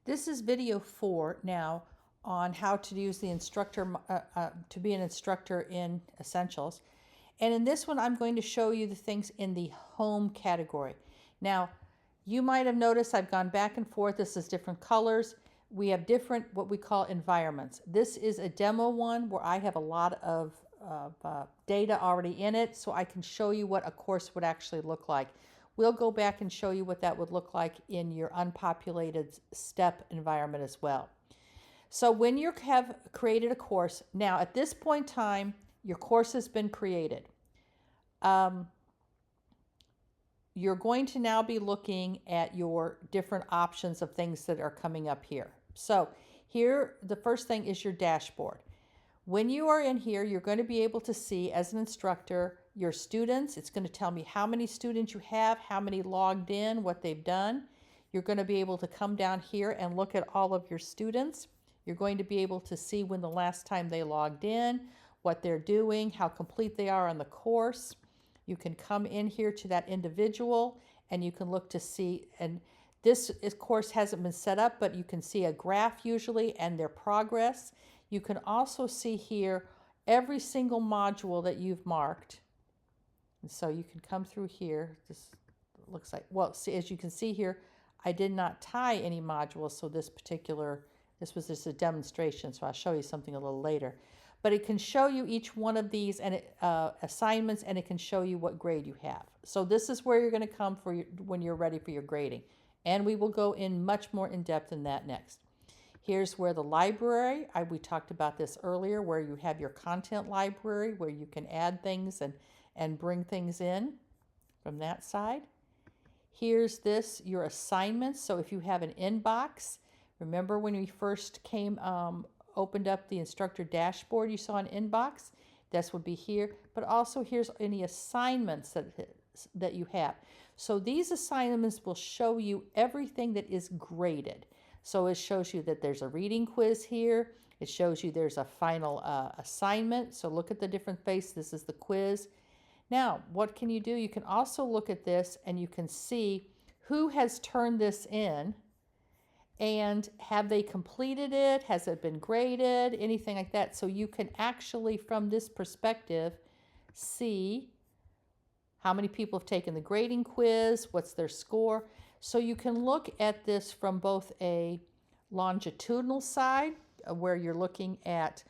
This is video 4 now on how to use the instructor to be an instructor in Essentials. And in this one, I'm going to show you the things in the home category. Now, you might have noticed I've gone back and forth. This is different colors. We have different what we call environments. This is a demo one where I have a lot of data already in it, so I can show you what a course would actually look like. We'll go back and show you what that would look like in your unpopulated STEP environment as well. So when you have created a course, now at this point in time, your course has been created. You're going to now be looking at your different options of things that are coming up here. So here, the first thing is your dashboard. When you are in here, you're going to be able to see as an instructor your students. It's going to tell me how many students you have, how many logged in, what they've done. You're going to be able to come down here and look at all of your students. You're going to be able to see when the last time they logged in, what they're doing, how complete they are on the course. You can come in here to that individual and you can look to see, and this course hasn't been set up, but you can see a graph usually and their progress. You can also see here every single module that you've marked. And so you can come through here. This looks like, well, see, as you can see here, I did not tie any modules. So this was just a demonstration. So I'll show you something a little later. But it can show you each one of these and assignments, and it can show you what grade you have. So this is where you're going to come for when you're ready for your grading. And we will go in much more in depth in that next. Here's where the library, we talked about this earlier, where you have your content library, where you can add things and bring things in from that side. Here's your assignments. So if you have an inbox, remember when we first opened up the instructor dashboard, you saw an inbox. This would be here. But also here's any assignments that you have. So these assignments will show you everything that is graded. So it shows you that there's a reading quiz here. It shows you there's a final assignment. So look at the different faces. This is the quiz. Now, what can you do? You can also look at this and you can see who has turned this in and have they completed it? Has it been graded? Anything like that. So you can actually, from this perspective, see how many people have taken the grading quiz, what's their score. So you can look at this from both a longitudinal side, where you're looking at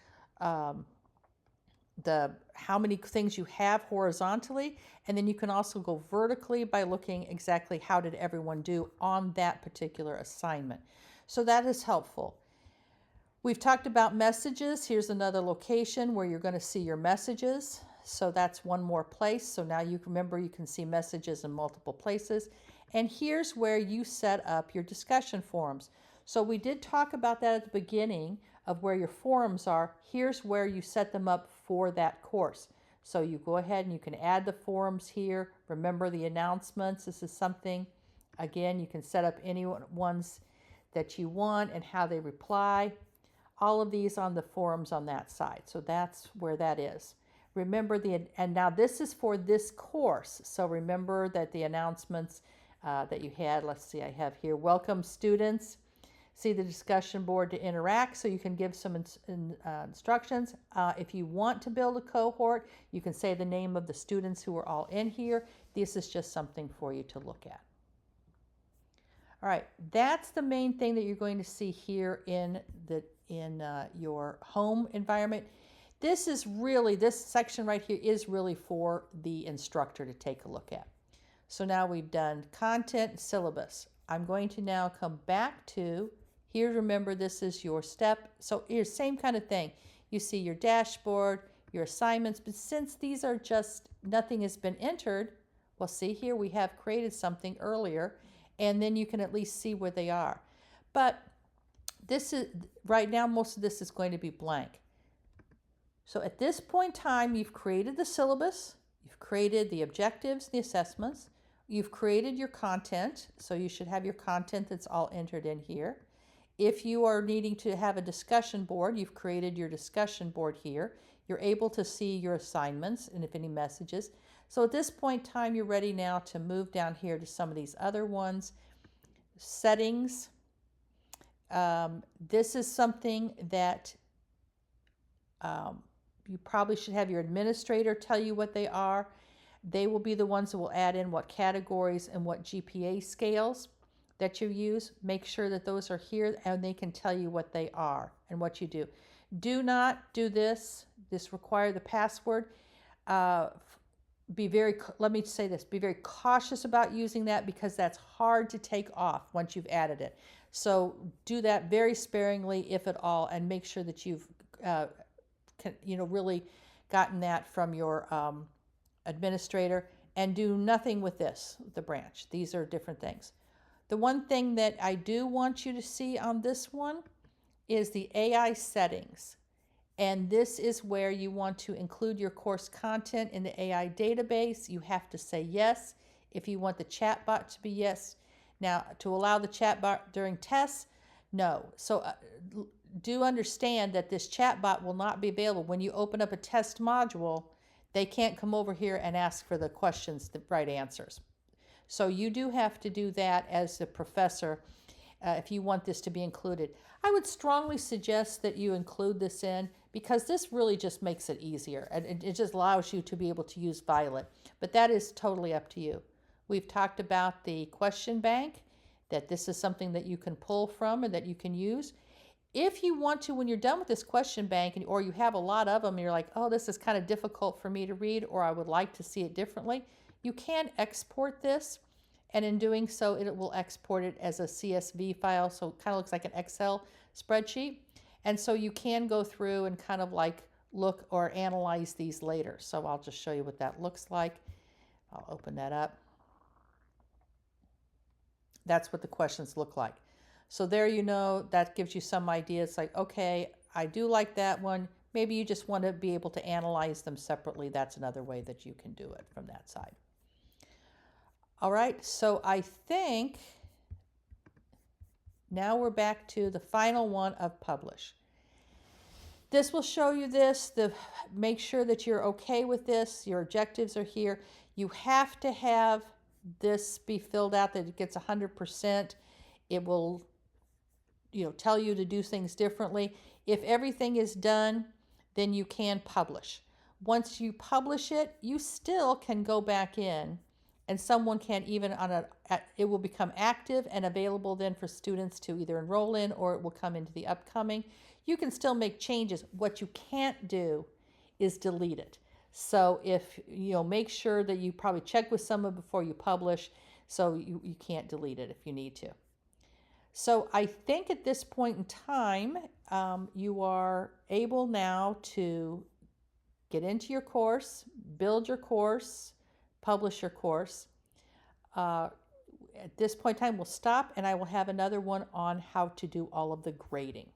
how many things you have horizontally, and then you can also go vertically by looking exactly how did everyone do on that particular assignment. So that is helpful. We've talked about messages. Here's another location where you're going to see your messages. So that's one more place. So now you remember you can see messages in multiple places. And here's where you set up your discussion forums. So we did talk about that at the beginning of where your forums are. Here's where you set them up for that course. So you go ahead and you can add the forums here. Remember the announcements. This is something, again, you can set up any ones that you want and how they reply. All of these on the forums on that side. So that's where that is. Remember and now this is for this course. So remember that the announcements that you had, let's see, I have here, welcome students. See the discussion board to interact, so you can give some instructions. If you want to build a cohort, you can say the name of the students who are all in here. This is just something for you to look at. All right, that's the main thing that you're going to see here in your home environment. This section right here is really for the instructor to take a look at. So now we've done content and syllabus. I'm going to now come back to, here remember this is your step. So here's same kind of thing. You see your dashboard, your assignments, but since these are just, nothing has been entered, well see here we have created something earlier and then you can at least see where they are. But this is, right now most of this is going to be blank. So at this point in time, you've created the syllabus, you've created the objectives, the assessments, you've created your content, so you should have your content that's all entered in here. If you are needing to have a discussion board, you've created your discussion board here. You're able to see your assignments and if any messages. So at this point in time, you're ready now to move down here to some of these other ones. Settings. This is something that you probably should have your administrator tell you what they are. They will be the ones that will add in what categories and what GPA scales that you use. Make sure that those are here and they can tell you what they are and what you do. Do not do this. This requires the password. Let me say this, be very cautious about using that because that's hard to take off once you've added it. So do that very sparingly, if at all, and make sure that you've really gotten that from your administrator, and do nothing with this, the branch. These are different things. The one thing that I do want you to see on this one is the AI settings. And this is where you want to include your course content in the AI database. You have to say yes. If you want the chatbot to be yes. Now, to allow the chatbot during tests, no. So do understand that this chatbot will not be available. When you open up a test module, they can't come over here and ask for the questions, the right answers. So you do have to do that as the professor if you want this to be included. I would strongly suggest that you include this in because this really just makes it easier and it just allows you to be able to use Violet. But that is totally up to you. We've talked about the question bank, that this is something that you can pull from and that you can use. If you want to, when you're done with this question bank, or you have a lot of them, and you're like, oh, this is kind of difficult for me to read, or I would like to see it differently, you can export this. And in doing so, it will export it as a CSV file, so it kind of looks like an Excel spreadsheet. And so you can go through and kind of like look or analyze these later. So I'll just show you what that looks like. I'll open that up. That's what the questions look like. So there, that gives you some idea. It's like, okay, I do like that one. Maybe you just want to be able to analyze them separately. That's another way that you can do it from that side. All right, so I think now we're back to the final one of publish. This will show you this, make sure that you're okay with this. Your objectives are here. You have to have this be filled out that it gets 100%. It will tell you to do things differently. If everything is done, then you can publish. Once you publish it, you still can go back in and someone can even it will become active and available then for students to either enroll in, or it will come into the upcoming. You can still make changes. What you can't do is delete it. So if make sure that you probably check with someone before you publish, so you can't delete it if you need to. So I think at this point in time, you are able now to get into your course, build your course, publish your course. At this point in time, we'll stop, and I will have another one on how to do all of the grading.